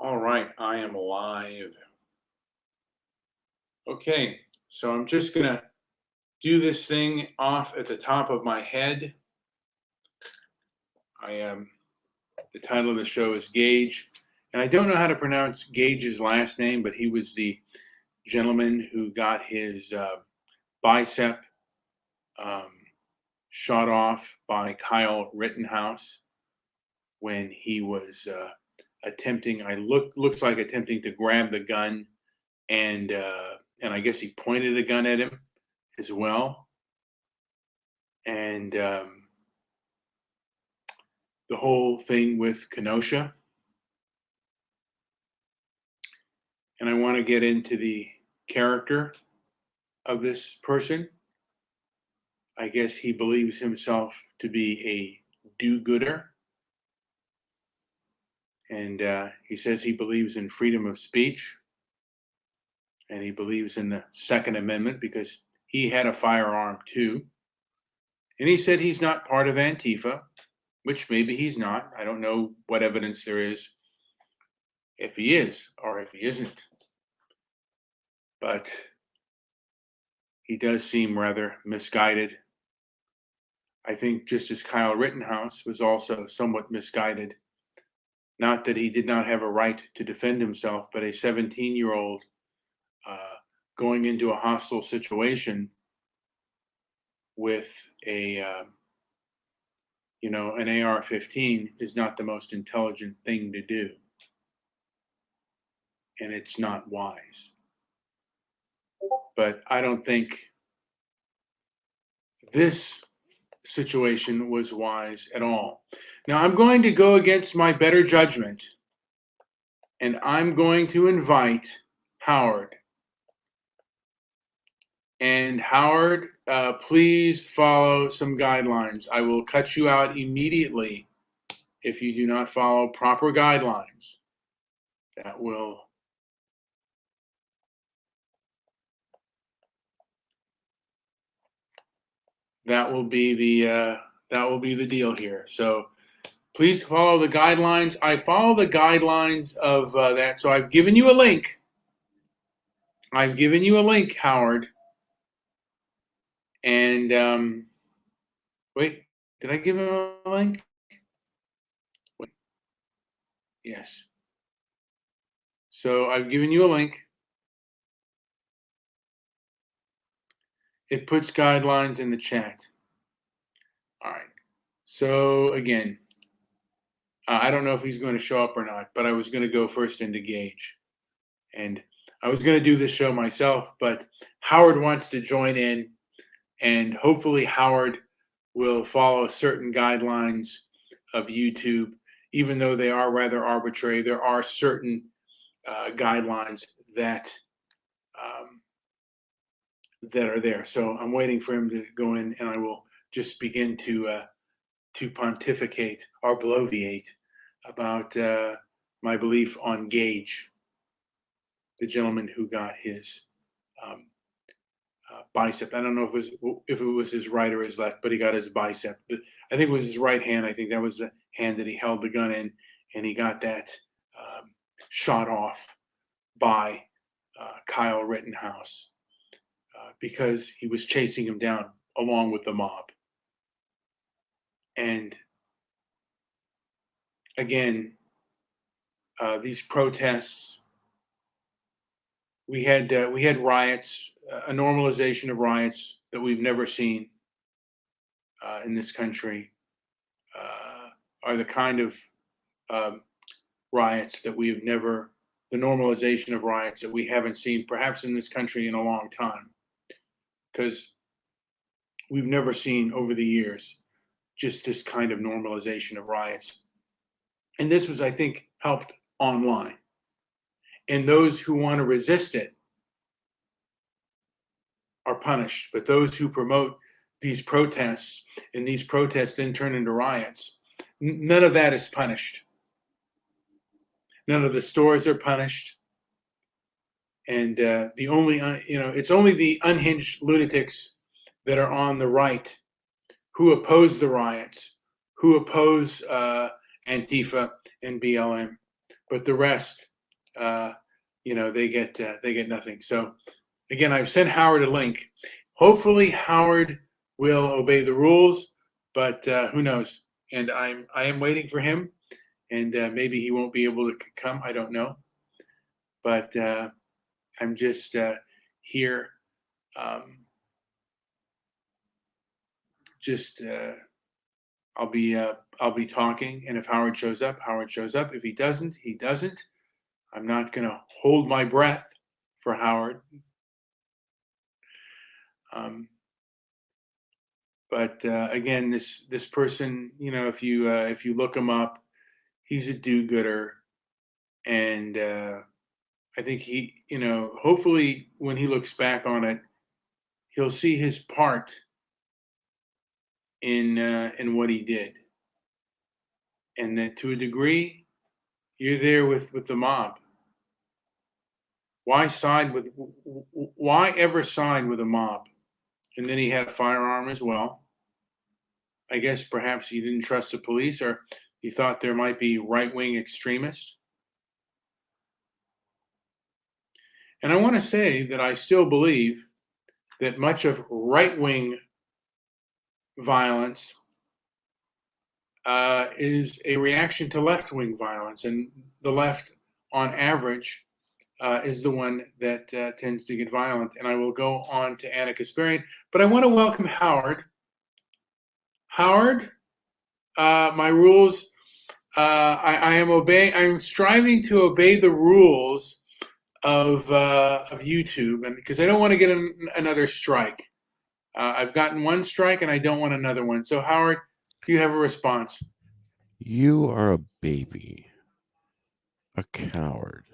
All right, I am live. Okay, so I'm just going to do this thing off at the top of my head. I am, the title of the show is Gaige, and I don't know how to pronounce Gaige's last name, but he was the gentleman who got his bicep um, shot off by Kyle Rittenhouse when he was looks like attempting to grab the gun, and I guess he pointed a gun at him as well. And the whole thing with Kenosha. And I want to get into the character of this person. I guess he believes himself to be a do-gooder. And he says he believes in freedom of speech. And he believes in the Second Amendment because he had a firearm too. And he said he's not part of Antifa, which maybe he's not. I don't know what evidence there is if he is or if he isn't. But he does seem rather misguided. I think just as Kyle Rittenhouse was also somewhat misguided. Not that he did not have a right to defend himself, but a 17-year-old going into a hostile situation with an AR-15 is not the most intelligent thing to do. And it's not wise. But I don't think this situation was wise at all. Now I'm going to go against my better judgment, and I'm going to invite Howard. And Howard, please follow some guidelines. I will cut you out immediately if you do not follow proper guidelines. That will be the deal here. So please follow the guidelines. I follow the guidelines of that. So I've given you a link. Howard. And wait, did I give him a link? Wait. Yes. So I've given you a link. It puts guidelines in the chat. All right. So again, I don't know if he's going to show up or not, but I was going to go first into Gaige. And I was going to do this show myself, but Howard wants to join in, and hopefully Howard will follow certain guidelines of YouTube, even though they are rather arbitrary. There are certain guidelines that are there. So I'm waiting for him to go in, and I will just begin to pontificate or bloviate about my belief on Gaige, the gentleman who got his bicep. I don't know if it was his right or his left, but he got his bicep. I think it was his right hand. I think that was the hand that he held the gun in, and he got that shot off by Kyle Rittenhouse because he was chasing him down along with the mob. And again, these protests, we had riots, a normalization of riots that we've never seen in this country, are the kind of riots that we have never, the normalization of riots that we haven't seen perhaps in this country in a long time, because we've never seen over the years just this kind of normalization of riots. And this was, I think, helped online. And those who want to resist it are punished. But those who promote these protests, and these protests then turn into riots, none of that is punished. None of the stores are punished. And the only, it's only the unhinged lunatics that are on the right who oppose the riots, who oppose Antifa and BLM. But the rest they get nothing. So again, I've sent Howard a link. Hopefully, Howard will obey the rules, but who knows? And I am waiting for him, and maybe he won't be able to come. I don't know, but I'm just here. I'll be talking, and if Howard shows up, Howard shows up. If he doesn't, he doesn't. I'm not going to hold my breath for Howard. But again, this person, if you look him up, he's a do-gooder, and I think he, hopefully when he looks back on it, he'll see his part in what he did, and that to a degree, you're there with the mob. Why ever side with a mob? And then he had a firearm as well. I guess perhaps he didn't trust the police, or he thought there might be right-wing extremists. And I want to say that I still believe that much of right-wing violence is a reaction to left-wing violence, and the left, on average, is the one that tends to get violent. And I will go on to Anna Kasparian, but I want to welcome Howard. Howard, my rules. I am striving to obey the rules of YouTube, and because I don't want to get another strike. I've gotten one strike, and I don't want another one. So, Howard, do you have a response? You are a baby, a coward,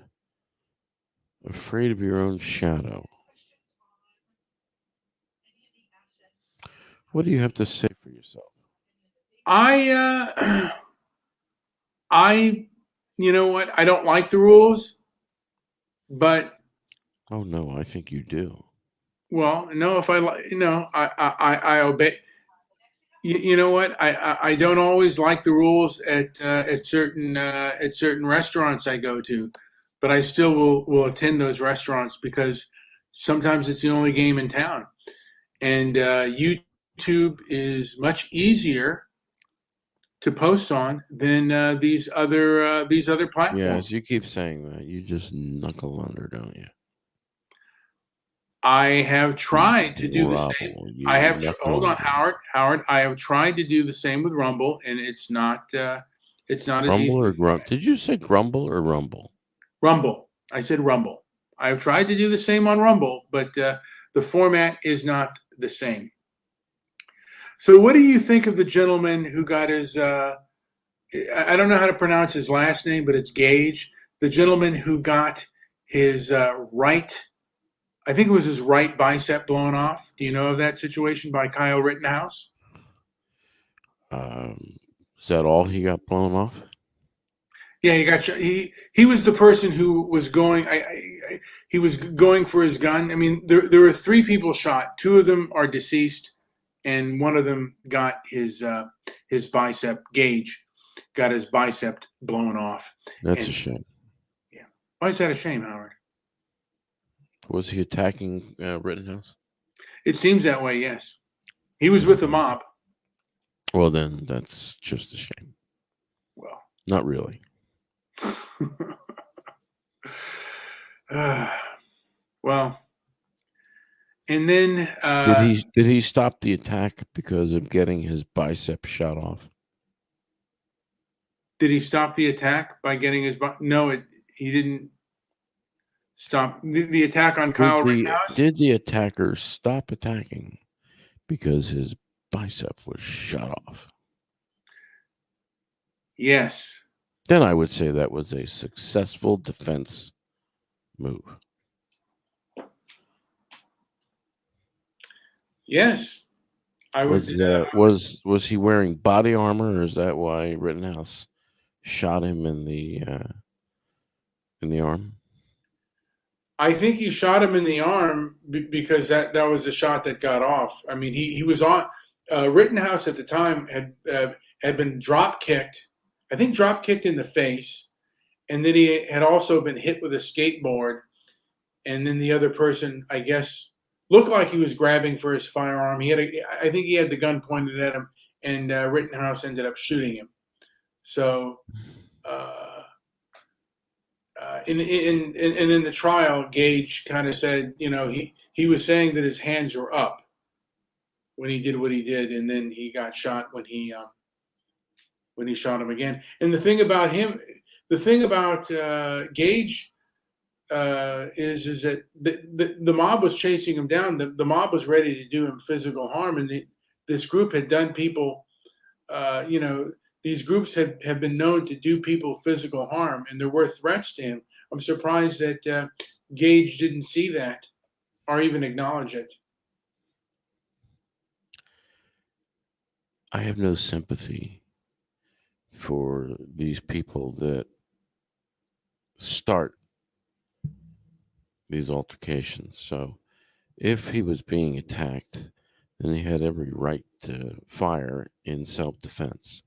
afraid of your own shadow. What do you have to say for yourself? You know what? I don't like the rules, but Oh no, I think you do. well, no. If I I obey. You know what? I don't always like the rules at certain restaurants I go to, but I still will attend those restaurants because sometimes it's the only game in town, and YouTube is much easier to post on than these other platforms. Yes, you keep saying that. You just knuckle under, don't you? I have tried to do the same. Grovel, you I have knuckle hold on, under. Howard. I have tried to do the same with Rumble, and it's not as easy. Rumble or grumble? Did you say grumble or rumble? Rumble. I said Rumble. I have tried to do the same on Rumble, but the format is not the same. So, what do you think of the gentleman who got his? I don't know how to pronounce his last name, but it's Gaige. The gentleman who got his right. I think it was his right bicep blown off. Do you know of that situation by Kyle Rittenhouse? Is that all he got blown off? Yeah, he got shot. He was the person who was going. He was going for his gun. I mean, there were 3 people shot. 2 of them are deceased, and one of them got his bicep. Gaige got his bicep blown off. That's a shame. Yeah, why is that a shame, Howard? Was he attacking Rittenhouse? It seems that way. Yes, he was with the mob. Well, then that's just a shame. Well, not really. Well, and then did he stop the attack because of getting his bicep shot off? Did he stop the attack by getting his? No, he didn't stop the attack on Kyle Rittenhouse. Did the attacker stop attacking because his bicep was shot off? Yes. Then I would say that was a successful defense move. Yes, I was he wearing body armor, or is that why Rittenhouse shot him in the arm? I think he shot him in the arm because that was the shot that got off. I mean, he was on Rittenhouse at the time had been drop kicked. I think drop kicked in the face, and then he had also been hit with a skateboard, and then the other person, I guess, looked like he was grabbing for his firearm. I think he had the gun pointed at him, and Rittenhouse ended up shooting him. So, in the trial, Gaige kind of said, he was saying that his hands were up when he did what he did, and then he got shot when he shot him again. And the thing about Gaige is that the mob was chasing him down. The mob was ready to do him physical harm, and this group had done people. These groups have been known to do people physical harm, and there were threats to him. I'm surprised that Gaige didn't see that or even acknowledge it. I have no sympathy for these people that start these altercations. So if he was being attacked, then he had every right to fire in self-defense.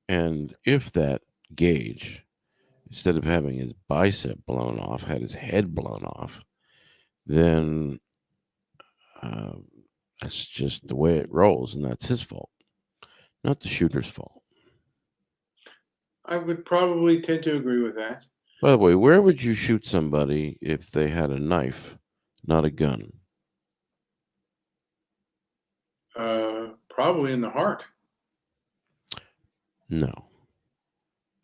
And if that Gaige, instead of having his bicep blown off, had his head blown off, then that's just the way it rolls, and that's his fault, not the shooter's fault. I would probably tend to agree with that. By the way, where would you shoot somebody if they had a knife, not a gun? Probably in the heart. No.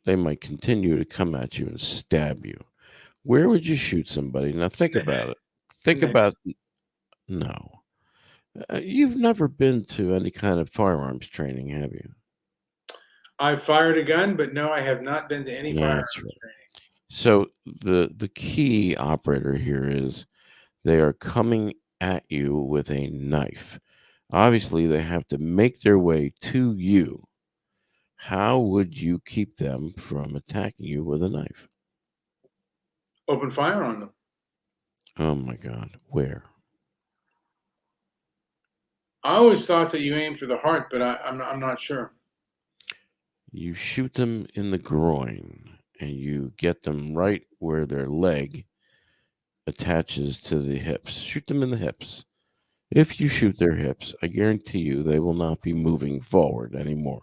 They might continue to come at you and stab you. Where would you shoot somebody? Now think about it. Think about no. You've never been to any kind of firearms training, have you? I've fired a gun, but no, I have not been to any firearms training. So the key operator here is they are coming at you with a knife. Obviously, they have to make their way to you. How would you keep them from attacking you with a knife? Open fire on them. Oh my God, where? I always thought that you aim for the heart, but I'm not sure. You shoot them in the groin, and you get them right where their leg attaches to the hips. Shoot them in the hips. If you shoot their hips, I guarantee you they will not be moving forward anymore.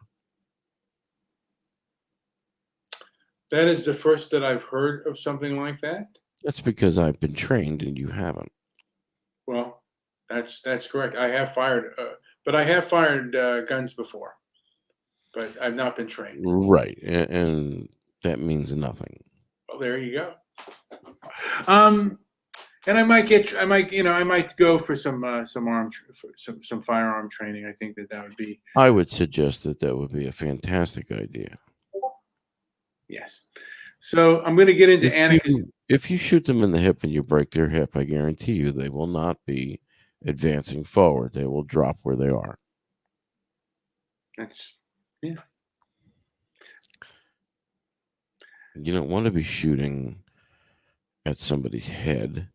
That is the first that I've heard of something like that. That's because I've been trained and you haven't. Well, that's correct. I have fired, but I have fired guns before, but I've not been trained. Right, and that means nothing. Well, there you go. And I might go for some firearm training. I think that would be. I would suggest that would be a fantastic idea. Yes. So I'm going to get into anarchism. If you shoot them in the hip and you break their hip, I guarantee you they will not be advancing forward. They will drop where they are. Yeah. You don't want to be shooting at somebody's head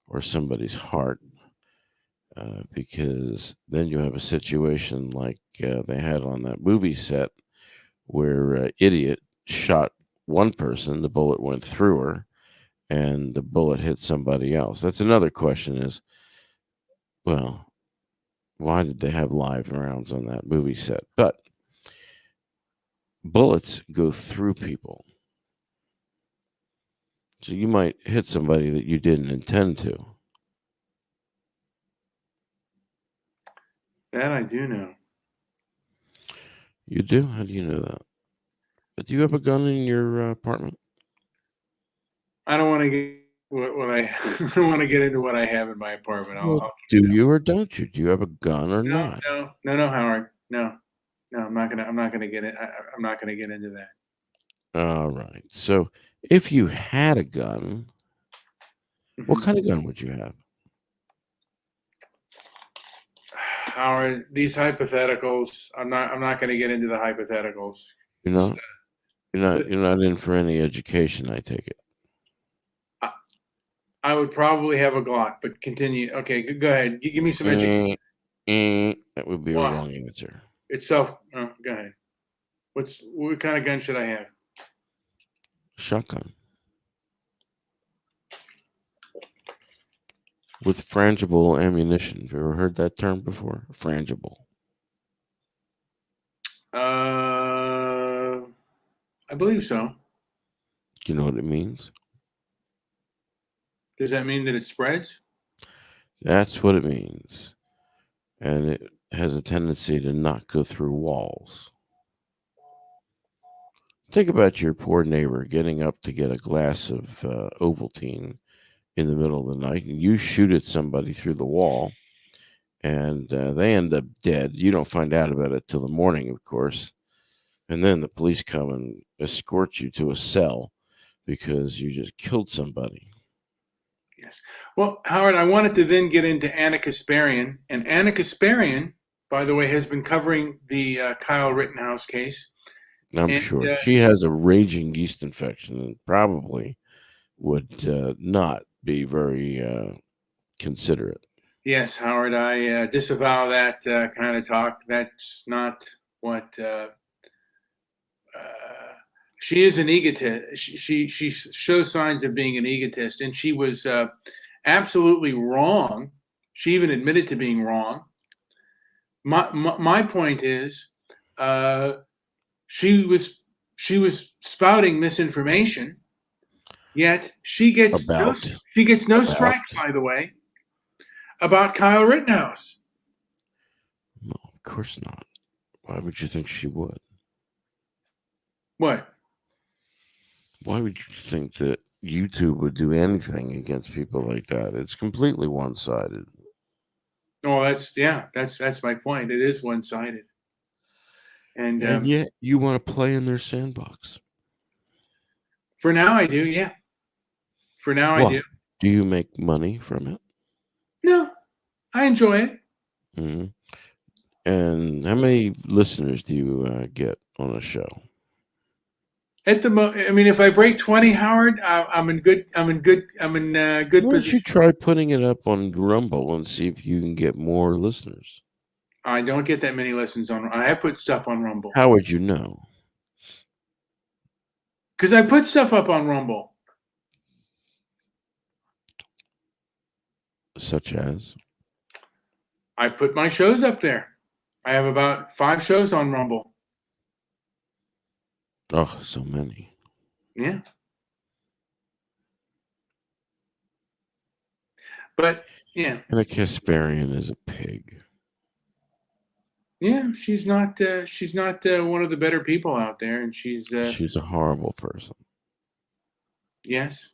or somebody's heart, because then you have a situation like they had on that movie set where idiot shot one person, the bullet went through her, and the bullet hit somebody else. That's another question is, well, why did they have live rounds on that movie set? But bullets go through people. So you might hit somebody that you didn't intend to. That I do know. You do? How do you know that? But do you have a gun in your apartment? I don't want to get I don't want to get into what I have in my apartment. Do you or don't you? Do you have a gun or not? No, Howard. No, I'm not gonna get it. I'm not gonna get into that. All right. So if you had a gun, what kind of gun would you have? Howard, these hypotheticals. I'm not going to get into the hypotheticals. You're not in for any education, I take it. I would probably have a Glock, but continue. Okay, go ahead. Give me some education. That would be a wrong answer. Go ahead. What kind of gun should I have? Shotgun. With frangible ammunition. Have you ever heard that term before? Frangible. I believe so. Do you know what it means? Does that mean that it spreads? That's what it means. And it has a tendency to not go through walls. Think about your poor neighbor getting up to get a glass of Ovaltine in the middle of the night, and you shoot at somebody through the wall, and they end up dead. You don't find out about it till the morning, of course. And then the police come and escort you to a cell because you just killed somebody. Yes. Well, Howard, I wanted to then get into Anna Kasparian. And Anna Kasparian, by the way, has been covering the Kyle Rittenhouse case. I'm And, sure she has a raging yeast infection and probably would not be very considerate. yes, Howard, I disavow that kind of talk. That's not what she is. An egotist. She shows signs of being an egotist, and she was absolutely wrong. She even admitted to being wrong. My point is, she was spouting misinformation, yet she gets no strike, by the way, about Kyle Rittenhouse. No, of course not. Why would you think she would? What? Why would you think that YouTube would do anything against people like that? It's completely one-sided. Oh, that's my point. It is one-sided, and yet you want to play in their sandbox. for now, I do. Yeah, for now, I do. Do you make money from it? No, I enjoy it. Mm-hmm. And how many listeners do you get on a show? At the I mean, if I break 20, Howard, I'm in good. I'm in good Why position. don't you try putting it up on Rumble and see if you can get more listeners? I don't get that many listens on. I have put stuff on Rumble. How would you know? Because I put stuff up on Rumble. Such as? I put my shows up there. I have about 5 shows on Rumble. Oh, so many. Yeah. But, yeah. And a Kasparian is a pig. Yeah, she's not one of the better people out there, and she's a horrible person. Yes.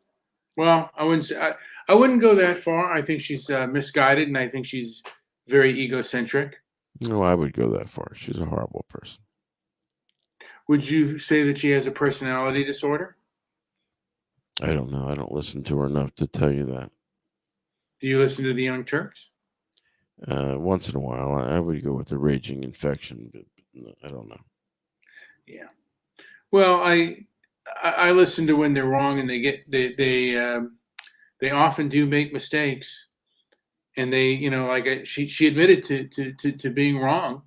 Well, I wouldn't go that far. I think she's misguided, and I think she's very egocentric. No, I would go that far. She's a horrible person. Would you say that she has a personality disorder? I don't know. I don't listen to her enough to tell you that. Do you listen to the Young Turks? Once in a while, I would go with the raging infection, but I don't know. Yeah. Well, I listen to when they're wrong, and they often do make mistakes, and they, like she admitted to being wrong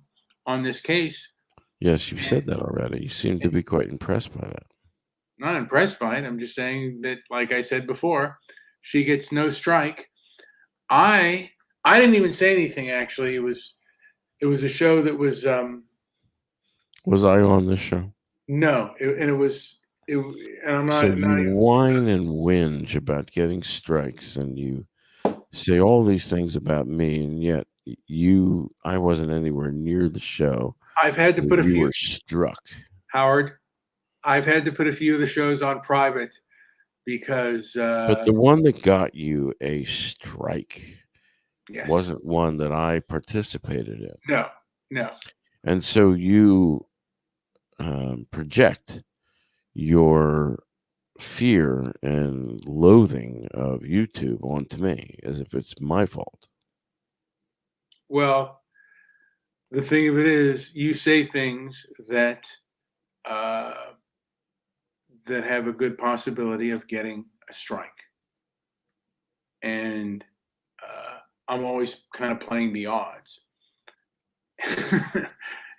on this case. Yes, you've said that already. You seem to be quite impressed by that. Not impressed by it. I'm just saying that, like I said before, she gets no strike. I didn't even say anything. Actually, it was a show that was. Was I on this show? No, and I'm not. So you whine and whinge about getting strikes, and you say all these things about me, and yet I wasn't anywhere near the show. I've had to put a few. You were struck, Howard. I've had to put a few of the shows on private because. But the one that got you a strike wasn't one that I participated in. No. And so you project your fear and loathing of YouTube onto me as if it's my fault. Well, the thing of it is, you say things that that have a good possibility of getting a strike, and I'm always kind of playing the odds.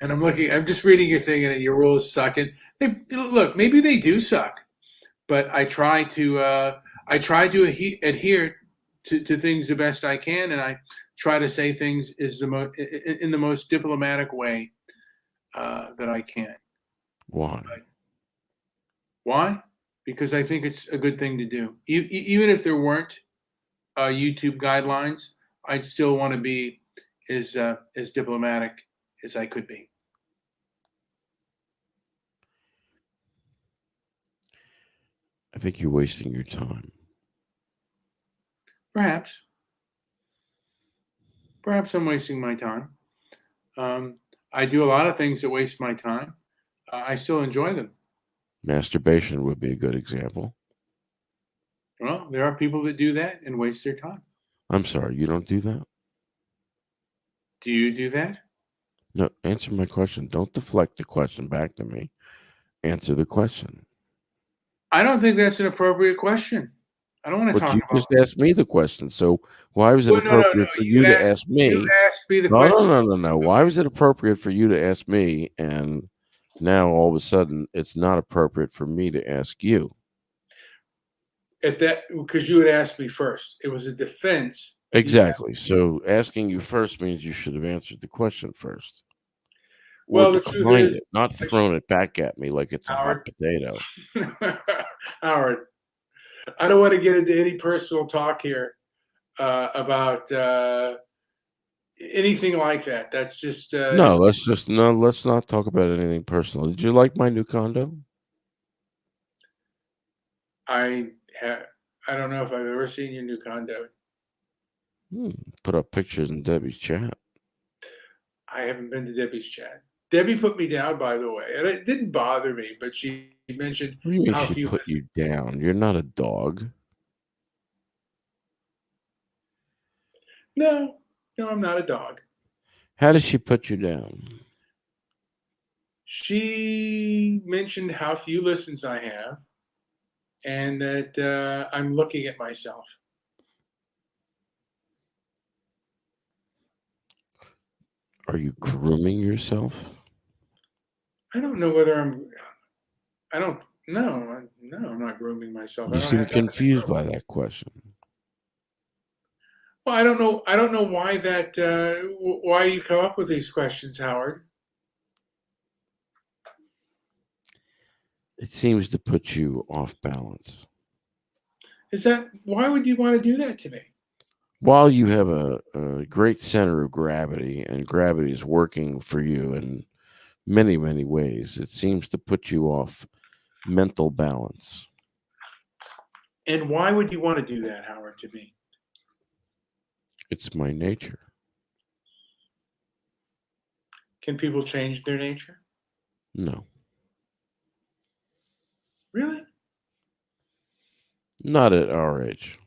And I'm just reading your thing, and your rules suck. And look, maybe they do suck, but I try to adhere to things the best I can, and I try to say things in the most diplomatic way that I can. Why? Why? Because I think it's a good thing to do. Even if there weren't YouTube guidelines, I'd still want to be as diplomatic as I could be. I think you're wasting your time. Perhaps I'm wasting my time. I do a lot of things that waste my time. I still enjoy them. Masturbation would be a good example. Well, there are people that do that and waste their time. I'm sorry, you don't do that? Do you do that? No, answer my question. Don't deflect the question back to me. Answer the question. I don't think that's an appropriate question. I don't want to But talk you about. just asked me the question. So why was it Well, no. appropriate for you to ask You me? asked me the No, question. no. Why was it appropriate for you to ask me? And now all of a sudden it's not appropriate for me to ask you. At that, because you had asked me first. It was a defense. Exactly. So asking you first means you should have answered the question first. Or Well, the truth declined is, it, not thrown it back at me like it's a hot Howard, potato. Howard, I don't want to get into any personal talk here about anything like that. That's just Let's not talk about anything personal. Did you like my new condo? I have. I don't know if I've ever seen your new condo. Put up pictures in Debbie's chat. I haven't been to Debbie's chat. Debbie put me down, by the way, and it didn't bother me, but she mentioned What do you mean how she few. put you down? You're not a dog. No, I'm not a dog. How does she put you down? She mentioned how few listens I have, and that I'm looking at myself. Are you grooming yourself? I don't know whether I'm. I don't. No, I'm not grooming myself. I You don't seem have nothing to confused groom. by that question. Well, I don't know. I don't know why that. Why you come up with these questions, Howard? It seems to put you off balance. Is that why would you want to do that to me? While you have a great center of gravity, and gravity is working for you in many, many ways, it seems to put you off mental balance. And why would you want to do that, Howard, to me? It's my nature. Can people change their nature? No, Really? not at our age.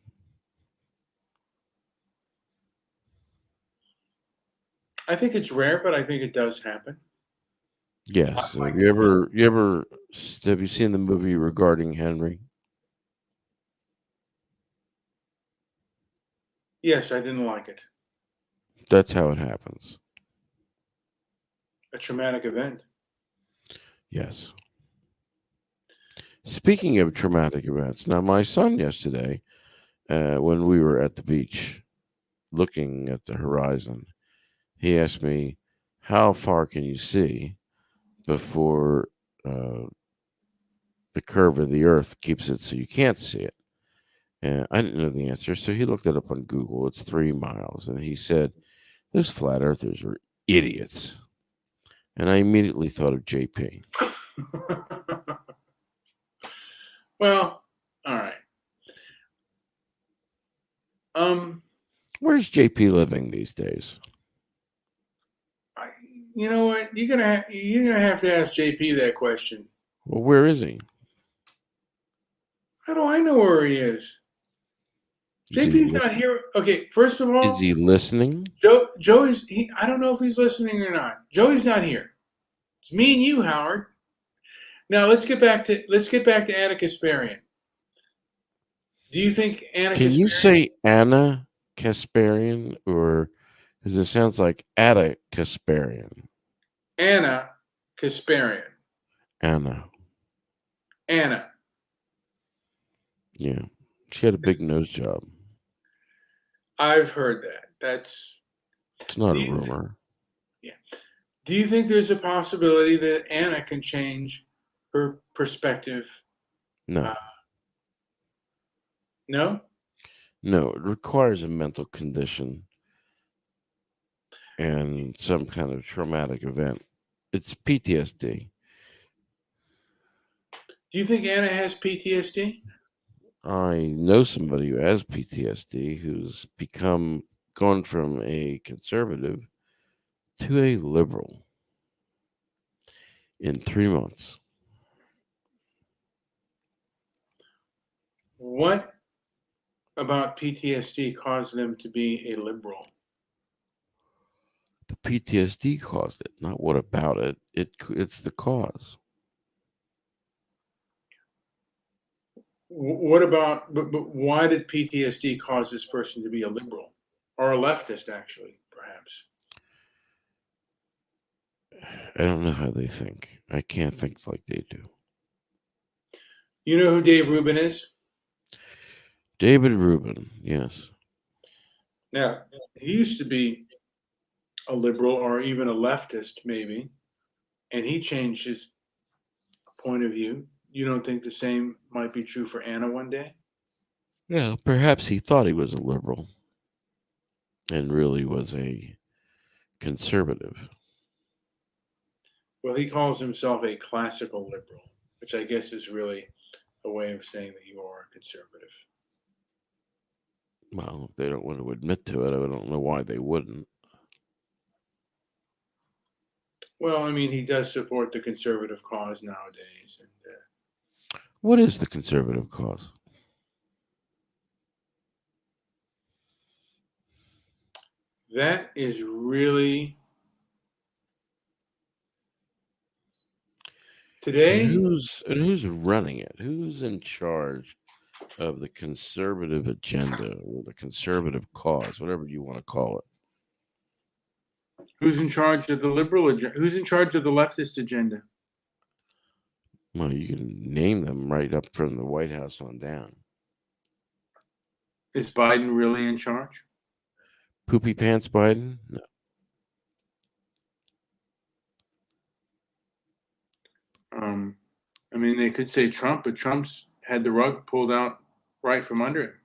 I think it's rare, but I think it does happen. Yes. Have you seen the movie Regarding Henry? Yes, I didn't like it. That's how it happens. A traumatic event. Yes. Speaking of traumatic events, now my son yesterday, when we were at the beach looking at the horizon, he asked me, "How far can you see before the curve of the Earth keeps it so you can't see it?" And I didn't know the answer, so he looked it up on Google. It's 3 miles, and he said, "Those flat earthers are idiots." And I immediately thought of JP. Well, all right. Where's JP living these days? You know what? You're gonna have to ask JP that question. Well, where is he? How do I know where he is? JP's not here. Okay, first of Is all, he listening? Joey's. I don't know if he's listening or not. Joey's not here. It's me and you, Howard. Now let's get back to Anna Kasparian. Do you think Anna Can you Kasparian? say Anna Kasparian, or because it sounds like Ada Kasparian? Anna Kasparian. Anna. Anna. Yeah. She had a big nose job. I've heard that. It's not Do a you rumor. yeah. Do you think there's a possibility that Anna can change her perspective? No. Uh, no? No, it requires a mental condition and some kind of traumatic event. It's PTSD. Do you think Anna has PTSD? I know somebody who has PTSD who's gone from a conservative to a liberal in 3 months. What about PTSD caused them to be a liberal? The PTSD caused it, not what about it. It's the cause. What about, but why did PTSD cause this person to be a liberal or a leftist, actually, perhaps? I don't know how they think. I can't think like they do. You know who Dave Rubin is? David Rubin, yes. Now, he used to be a liberal or even a leftist, maybe, and he changed his point of view. You don't think the same might be true for Anna one day? Yeah, perhaps he thought he was a liberal and really was a conservative. Well, he calls himself a classical liberal, which I guess is really a way of saying that you are a conservative. Well, if they don't want to admit to it, I don't know why they wouldn't. Well, I mean, he does support the conservative cause nowadays, and What is the conservative cause? that is really And today. who's running it? Who's in charge of the conservative agenda or the conservative cause, whatever you want to call it? Who's in charge of the liberal agenda? Who's in charge of the leftist agenda? Well, you can name them right up from the White House on down. Is Biden really in charge? Poopy Pants Biden? No. Um, I mean, they could say Trump, but Trump's had the rug pulled out right from under him.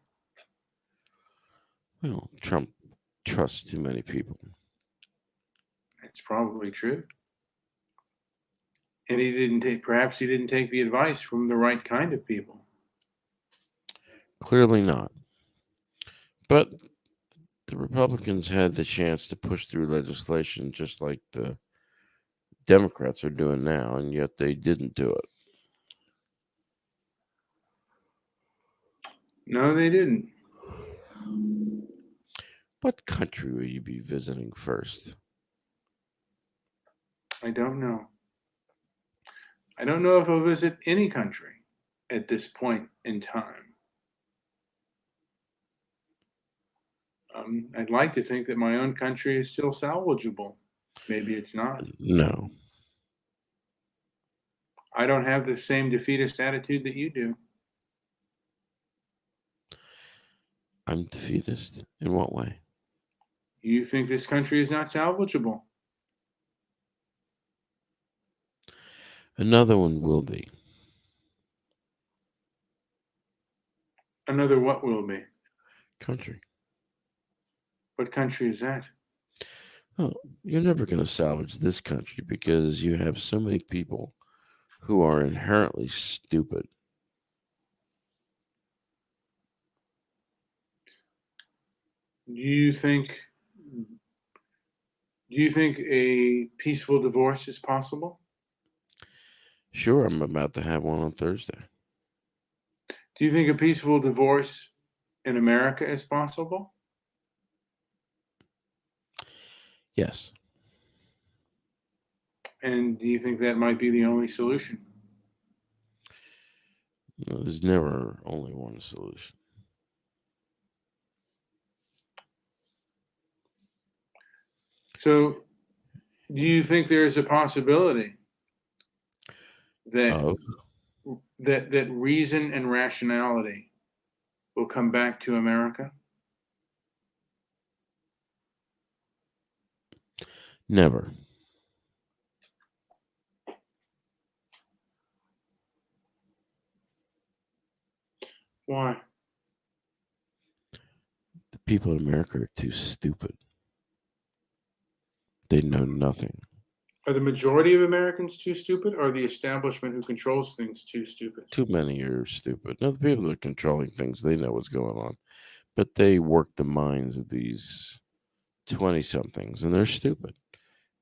Well, Trump trusts too many people. That's probably true. And he didn't take, perhaps he didn't take the advice from the right kind of people. Clearly not. But the Republicans had the chance to push through legislation just like the Democrats are doing now, and yet they didn't do it. No, they didn't. What country will you be visiting first? I don't know. I don't know if I'll visit any country at this point in time. I'd like to think that my own country is still salvageable. Maybe it's not. No. I don't have the same defeatist attitude that you do. I'm defeatist. In what way? You think this country is not salvageable. Another one will be. Another what will be? Country. What country is that? Oh, you're never going to salvage this country because you have so many people who are inherently stupid. Do you think a peaceful divorce is possible? Sure, I'm about to have one on Thursday. Do you think a peaceful divorce in America is possible? Yes. And do you think that might be the only solution? No, there's never only one solution. So, do you think there is a possibility that Of that reason and rationality will come back to America? Never. Why? The people in America are too stupid. They know nothing. Are the majority of Americans too stupid, or the establishment who controls things too stupid? Too many are stupid. No, the people that are controlling things, they know what's going on. But they work the minds of these 20-somethings, and they're stupid.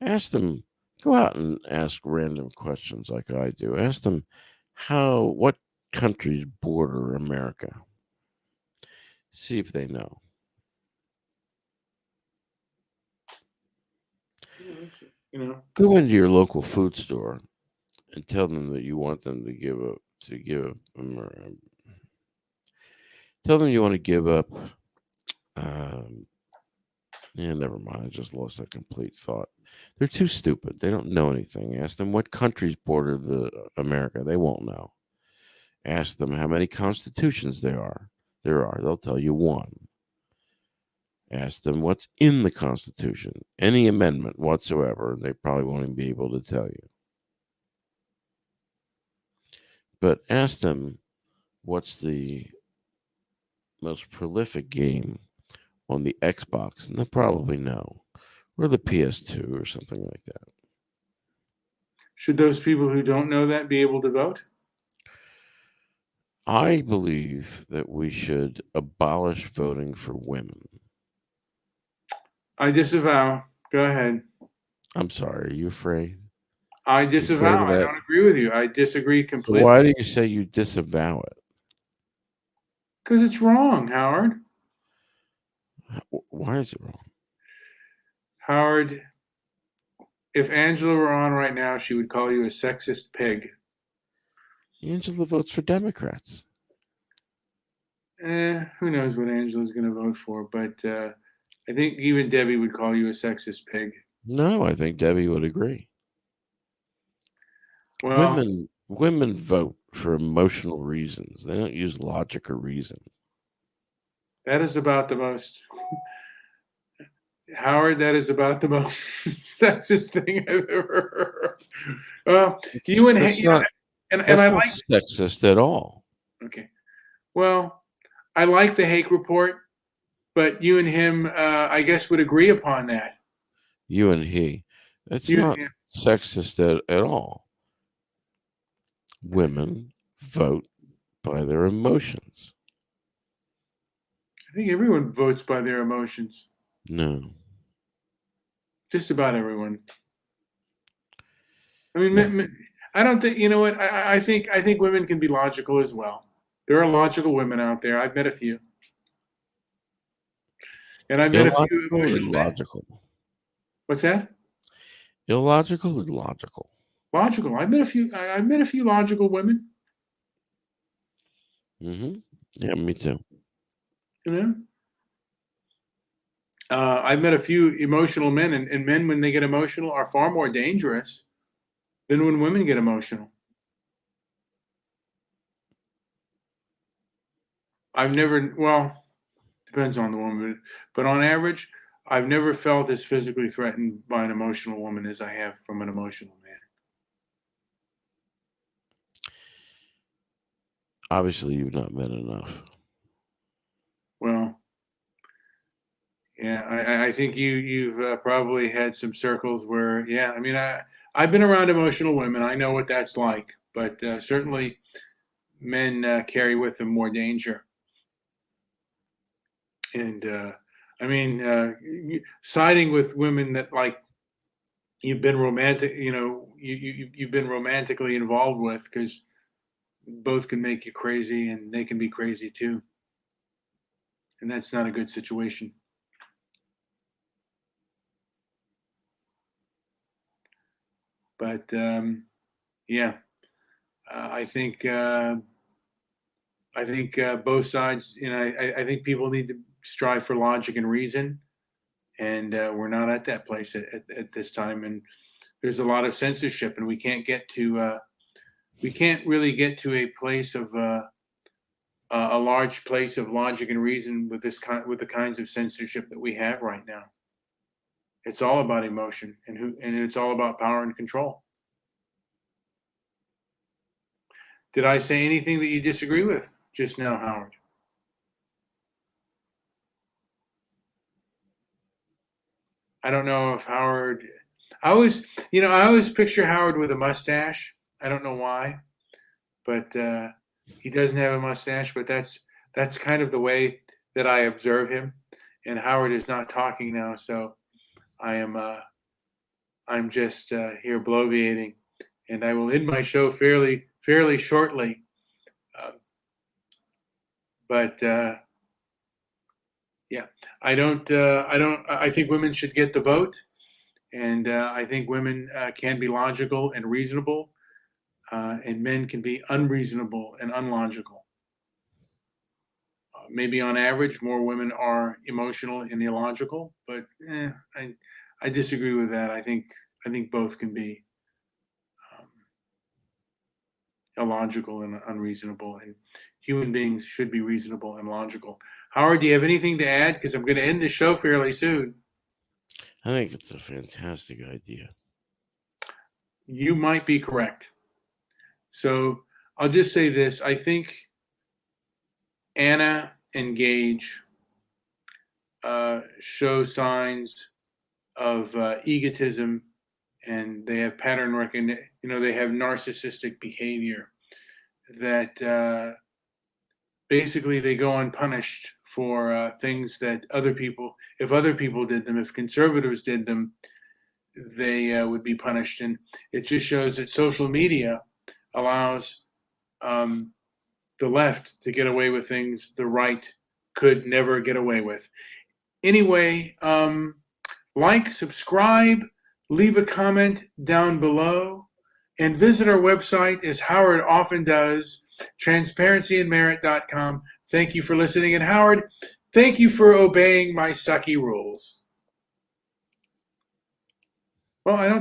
Ask them, go out and ask random questions like I do. Ask them what countries border America. See if they know. You know, Go into your local food store and tell them that you want them to tell them you want to give up. Yeah, never mind. I just lost that complete thought. They're too stupid. They don't know anything. Ask them what countries border America. They won't know. Ask them how many constitutions there are. They'll tell you one. Ask them what's in the Constitution, any amendment whatsoever. They probably won't even be able to tell you. But ask them what's the most prolific game on the Xbox, and they'll probably know, or the PS2 or something like that. Should those people who don't know that be able to vote? I believe that we should abolish voting for women. I disavow. Go ahead. I'm sorry, are you afraid? I disavow. I don't agree with you. I disagree completely. So why do you say you disavow it? Because it's wrong, Howard. Why is it wrong? Howard, if Angela were on right now, she would call you a sexist pig. Angela votes for Democrats. Who knows what Angela's going to vote for, but I think even Debbie would call you a sexist pig. No, I think Debbie would agree. Well, women vote for emotional reasons. They don't use logic or reason. that is about the most, Howard, that is about the most sexist thing I've ever heard. Well, you and that's you know, not, and that's I not like sexist at all. Okay. Well, I like the Hake report, but you and him, I guess, would agree upon that. You and he. That's You, not sexist at all. Women vote by their emotions. I think everyone votes by their emotions. No. Just about everyone. I mean, No. I don't think, you know what? I think women can be logical as well. There are logical women out there. I've met a few. And I've met a few emotional men. Illogical. What's that? Illogical or logical? Logical. I've met a few logical women. Mm-hmm. Yeah, me too. You know? I've met a few emotional men, and men, when they get emotional, are far more dangerous than when women get emotional. Depends on the woman, but on average, I've never felt as physically threatened by an emotional woman as I have from an emotional man. Obviously, you've not met enough. Well, yeah, I think you've probably had some circles where, yeah, I mean, I've been around emotional women. I know what that's like, but certainly men carry with them more danger. And I mean, siding with women that like you've been romantic, you've been romantically involved with, because both can make you crazy and they can be crazy too. And that's not a good situation. But yeah, I think both sides. I think people need to strive for logic and reason, and we're not at that place at this time. And there's a lot of censorship, and we can't really get to a place of a large place of logic and reason with the kinds of censorship that we have right now. It's all about emotion, and it's all about power and control. Did I say anything that you disagree with just now, Howard? I don't know if Howard. I always picture Howard with a mustache. I don't know why, but he doesn't have a mustache. But that's kind of the way that I observe him. And Howard is not talking now, so I'm just here bloviating, and I will end my show fairly shortly. But yeah, I think women should get the vote, and I think women can be logical and reasonable, and men can be unreasonable and unlogical. Maybe on average, more women are emotional and illogical, but I disagree with that. I think both can be illogical and unreasonable, and human beings should be reasonable and logical. Howard, do you have anything to add? Because I'm going to end the show fairly soon. I think it's a fantastic idea. You might be correct. So I'll just say this. I think Anna and Gaige show signs of egotism, and they have pattern recognition. They have narcissistic behavior that basically they go unpunished for things that if other people did them, if conservatives did them, they would be punished. And it just shows that social media allows the left to get away with things the right could never get away with. Anyway, like, subscribe, leave a comment down below, and visit our website, as Howard often does, transparencyandmerit.com. Thank you for listening. And Howard, thank you for obeying my sucky rules. Well, I don't think